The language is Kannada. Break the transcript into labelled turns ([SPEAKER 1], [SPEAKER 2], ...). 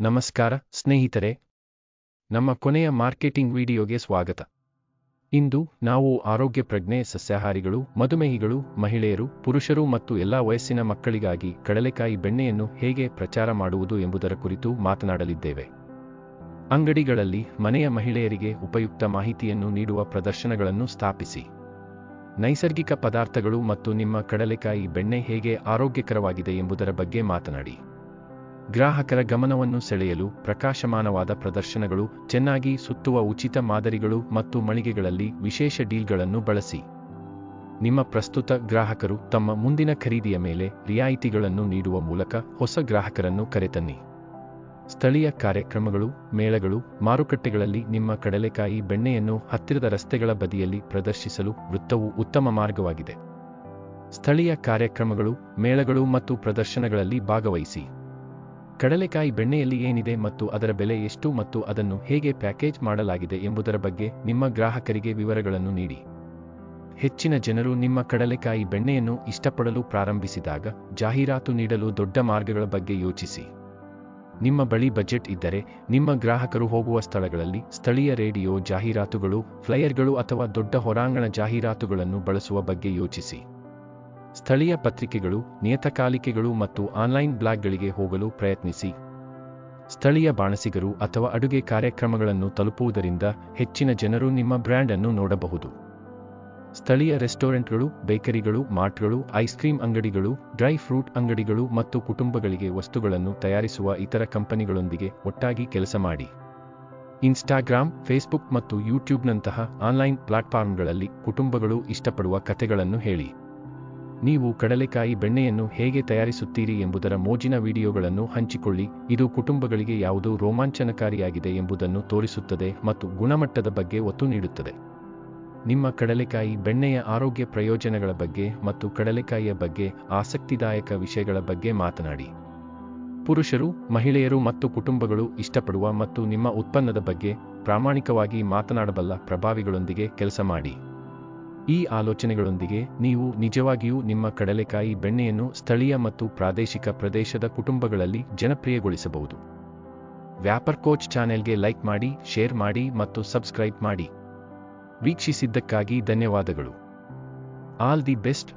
[SPEAKER 1] ನಮಸ್ಕಾರ ಸ್ನೇಹಿತರೆ, ನಮ್ಮ ಕೊನೆಯ ಮಾರ್ಕೆಟಿಂಗ್ ವಿಡಿಯೋಗೆ ಸ್ವಾಗತ. ಇಂದು ನಾವು ಆರೋಗ್ಯ ಪ್ರಜ್ಞೆ ಸಸ್ಯಾಹಾರಿಗಳು, ಮಧುಮೇಹಿಗಳು, ಮಹಿಳೆಯರು, ಪುರುಷರು ಮತ್ತು ಎಲ್ಲಾ ವಯಸ್ಸಿನ ಮಕ್ಕಳಿಗಾಗಿ ಕಡಲೆಕಾಯಿ ಬೆಣ್ಣೆಯನ್ನು ಹೇಗೆ ಪ್ರಚಾರ ಮಾಡುವುದು ಎಂಬುದರ ಕುರಿತು ಮಾತನಾಡಲಿದ್ದೇವೆ. ಅಂಗಡಿಗಳಲ್ಲಿ ಮನೆಯ ಮಹಿಳೆಯರಿಗೆ ಉಪಯುಕ್ತ ಮಾಹಿತಿಯನ್ನು ನೀಡುವ ಪ್ರದರ್ಶನಗಳನ್ನು ಸ್ಥಾಪಿಸಿ. ನೈಸರ್ಗಿಕ ಪದಾರ್ಥಗಳು ಮತ್ತು ನಿಮ್ಮ ಕಡಲೆಕಾಯಿ ಬೆಣ್ಣೆ ಹೇಗೆ ಆರೋಗ್ಯಕರವಾಗಿದೆ ಎಂಬುದರ ಬಗ್ಗೆ ಮಾತನಾಡಿ. ಗ್ರಾಹಕರ ಗಮನವನ್ನು ಸೆಳೆಯಲು ಪ್ರಕಾಶಮಾನವಾದ ಪ್ರದರ್ಶನಗಳು, ಚೆನ್ನಾಗಿ ಸುತ್ತುವ ಉಚಿತ ಮಾದರಿಗಳು ಮತ್ತು ಮಳಿಗೆಗಳಲ್ಲಿ ವಿಶೇಷ ಡೀಲ್ಗಳನ್ನು ಬಳಸಿ. ನಿಮ್ಮ ಪ್ರಸ್ತುತ ಗ್ರಾಹಕರು ತಮ್ಮ ಮುಂದಿನ ಖರೀದಿಯ ಮೇಲೆ ರಿಯಾಯಿತಿಗಳನ್ನು ನೀಡುವ ಮೂಲಕ ಹೊಸ ಗ್ರಾಹಕರನ್ನು ಕರೆತನ್ನಿ. ಸ್ಥಳೀಯ ಕಾರ್ಯಕ್ರಮಗಳು, ಮೇಳಗಳು, ಮಾರುಕಟ್ಟೆಗಳಲ್ಲಿ ನಿಮ್ಮ ಕಡಲೆಕಾಯಿ ಬೆಣ್ಣೆಯನ್ನು ಹತ್ತಿರದ ರಸ್ತೆಗಳ ಬದಿಯಲ್ಲಿ ಪ್ರದರ್ಶಿಸಲು ವೃತ್ತವು ಉತ್ತಮ ಮಾರ್ಗವಾಗಿದೆ. ಸ್ಥಳೀಯ ಕಾರ್ಯಕ್ರಮಗಳು, ಮೇಳಗಳು ಮತ್ತು ಪ್ರದರ್ಶನಗಳಲ್ಲಿ ಭಾಗವಹಿಸಿ. ಕಡಲೆಕಾಯಿ ಬೆಣ್ಣೆಯಲ್ಲಿ ಏನಿದೆ ಮತ್ತು ಅದರ ಬೆಲೆ ಎಷ್ಟು ಮತ್ತು ಅದನ್ನು ಹೇಗೆ ಪ್ಯಾಕೇಜ್ ಮಾಡಲಾಗಿದೆ ಎಂಬುದರ ಬಗ್ಗೆ ನಿಮ್ಮ ಗ್ರಾಹಕರಿಗೆ ವಿವರಗಳನ್ನು ನೀಡಿ. ಹೆಚ್ಚಿನ ಜನರು ನಿಮ್ಮ ಕಡಲೆಕಾಯಿ ಬೆಣ್ಣೆಯನ್ನು ಇಷ್ಟಪಡಲು ಪ್ರಾರಂಭಿಸಿದಾಗ ಜಾಹೀರಾತು ನೀಡಲು ದೊಡ್ಡ ಮಾರ್ಗಗಳ ಬಗ್ಗೆ ಯೋಚಿಸಿ. ನಿಮ್ಮ ಬಳಿ ಬಜೆಟ್ ಇದ್ದರೆ, ನಿಮ್ಮ ಗ್ರಾಹಕರು ಹೋಗುವ ಸ್ಥಳಗಳಲ್ಲಿ ಸ್ಥಳೀಯ ರೇಡಿಯೋ ಜಾಹೀರಾತುಗಳು, ಫ್ಲೈಯರ್ಗಳು ಅಥವಾ ದೊಡ್ಡ ಹೊರಾಂಗಣ ಜಾಹೀರಾತುಗಳನ್ನು ಬಳಸುವ ಬಗ್ಗೆ ಯೋಚಿಸಿ. ಸ್ಥಳೀಯ ಪತ್ರಿಕೆಗಳು, ನಿಯತಕಾಲಿಕೆಗಳು ಮತ್ತು ಆನ್ಲೈನ್ ಬ್ಲಾಗ್ಗಳಿಗೆ ಹೋಗಲು ಪ್ರಯತ್ನಿಸಿ. ಸ್ಥಳೀಯ ಬಾಣಸಿಗರು ಅಥವಾ ಅಡುಗೆ ಕಾರ್ಯಕ್ರಮಗಳನ್ನು ತಲುಪುವುದರಿಂದ ಹೆಚ್ಚಿನ ಜನರು ನಿಮ್ಮ ಬ್ರ್ಯಾಂಡ್ ಅನ್ನು ನೋಡಬಹುದು. ಸ್ಥಳೀಯ ರೆಸ್ಟೋರೆಂಟ್ಗಳು, ಬೇಕರಿಗಳು, ಮಾರ್ಟ್ಗಳು, ಐಸ್ ಕ್ರೀಮ್ ಅಂಗಡಿಗಳು, ಡ್ರೈ ಫ್ರೂಟ್ ಅಂಗಡಿಗಳು ಮತ್ತು ಕುಟುಂಬಗಳಿಗೆ ವಸ್ತುಗಳನ್ನು ತಯಾರಿಸುವ ಇತರ ಕಂಪನಿಗಳೊಂದಿಗೆ ಒಟ್ಟಾಗಿ ಕೆಲಸ ಮಾಡಿ. ಇನ್ಸ್ಟಾಗ್ರಾಮ್, ಫೇಸ್ಬುಕ್ ಮತ್ತು ಯೂಟ್ಯೂಬ್ನಂತಹ ಆನ್ಲೈನ್ ಪ್ಲಾಟ್ಫಾರ್ಮ್ಗಳಲ್ಲಿ ಕುಟುಂಬಗಳು ಇಷ್ಟಪಡುವ ಕಥೆಗಳನ್ನು ಹೇಳಿ. ನೀವು ಕಡಲೆಕಾಯಿ ಬೆಣ್ಣೆಯನ್ನು ಹೇಗೆ ತಯಾರಿಸುತ್ತೀರಿ ಎಂಬುದರ ಮೋಜಿನ ವಿಡಿಯೋಗಳನ್ನು ಹಂಚಿಕೊಳ್ಳಿ. ಇದು ಕುಟುಂಬಗಳಿಗೆ ಯಾವುದು ರೋಮಾಂಚನಕಾರಿಯಾಗಿದೆ ಎಂಬುದನ್ನು ತೋರಿಸುತ್ತದೆ ಮತ್ತು ಗುಣಮಟ್ಟದ ಬಗ್ಗೆ ಒತ್ತು ನೀಡುತ್ತದೆ. ನಿಮ್ಮ ಕಡಲೆಕಾಯಿ ಬೆಣ್ಣೆಯ ಆರೋಗ್ಯ ಪ್ರಯೋಜನಗಳ ಬಗ್ಗೆ ಮತ್ತು ಕಡಲೆಕಾಯಿಯ ಬಗ್ಗೆ ಆಸಕ್ತಿದಾಯಕ ವಿಷಯಗಳ ಬಗ್ಗೆ ಮಾತನಾಡಿ. ಪುರುಷರು, ಮಹಿಳೆಯರು ಮತ್ತು ಕುಟುಂಬಗಳು ಇಷ್ಟಪಡುವ ಮತ್ತು ನಿಮ್ಮ ಉತ್ಪನ್ನದ ಬಗ್ಗೆ ಪ್ರಾಮಾಣಿಕವಾಗಿ ಮಾತನಾಡಬಲ್ಲ ಪ್ರಭಾವಿಗಳೊಂದಿಗೆ ಕೆಲಸ ಮಾಡಿ. ಈ ಆಲೋಚನೆಗಳೊಂದಿಗೆ ನೀವು ನಿಜವಾಗಿಯೂ ನಿಮ್ಮ ಕಡಲೆಕಾಯಿ ಬೆಣ್ಣೆಯನ್ನು ಸ್ಥಳೀಯ ಮತ್ತು ಪ್ರಾದೇಶಿಕ ಪ್ರದೇಶದ ಕುಟುಂಬಗಳಲ್ಲಿ ಜನಪ್ರಿಯಗೊಳಿಸಬಹುದು. ವ್ಯಾಪಾರ್ ಕೋಚ್ ಚಾನೆಲ್ಗೆ ಲೈಕ್ ಮಾಡಿ, ಶೇರ್ ಮಾಡಿ ಮತ್ತು ಸಬ್ಸ್ಕ್ರೈಬ್ ಮಾಡಿ. ವೀಕ್ಷಿಸಿದ್ದಕ್ಕಾಗಿ ಧನ್ಯವಾದಗಳು. All the best.